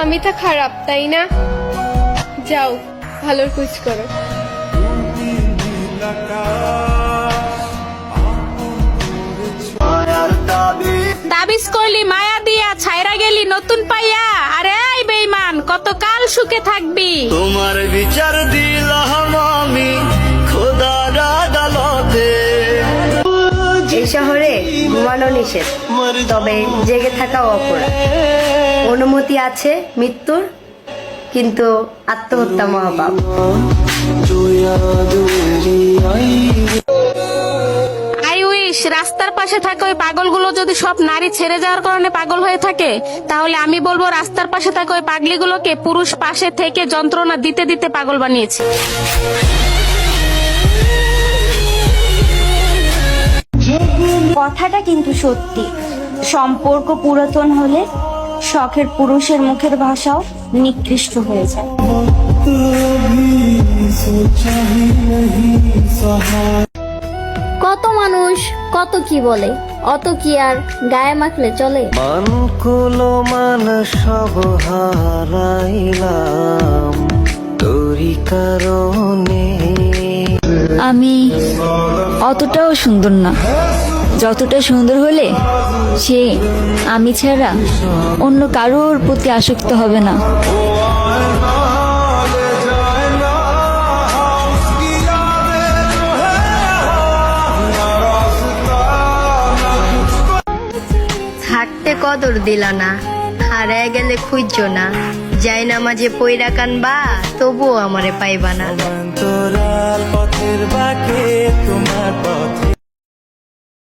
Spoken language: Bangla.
আমি তো খারাপ তাই না? যাও ভালোর খোঁজ করো। তাবিজ করলি মায়া দিয়া ছাইরা গেলি নতুন পাইয়া। আরে এই বেঈমান, কতকাল সুখে থাকবি? তোমার বিচার দিলাম আমি খোদার আদালতে। এই শহরে ঘুমানো নিষেধ, তবে জেগে থাকা অপরাধ। অনুমতি আছে মৃত্যুর, কিন্তু আত্মহত্যা মহাপাপ। আই উইশ রাস্তার পাশে থাকা ওই পাগলগুলো যদি সব নারী ছেড়ে যাওয়ার কারণে পাগল হয়ে থাকে, তাহলে আমি বলবো রাস্তার পাশে থাকা ওই পাগলিগুলোকে পুরুষ পাশে থেকে যন্ত্রণা দিতে দিতে পাগল বানিয়েছে। কথাটা কিন্তু সত্যি। সম্পর্ক পুরাতন হলে শখের পুরুষের মুখের ভাষাও নিকৃষ্ট হয়ে যায়। কত মানুষ কত কি বলে, অত কি আর গায়ে মাখলে চলে? মান কুলো মান সব হারাইলাম তোরি কারণে। আমি অতটাও সুন্দর না, যতটা সুন্দর হলে সে আমি ছাড়া অন্য কারোর প্রতি আসক্ত হবে না। থাকতে কদর দিলা না, হারায় গেলে খুঁজছো না। যাই না মাঝে পইরা কানবা, তবুও আমারে পাইবা না। তোরাল পথের বাকে তোমার পথে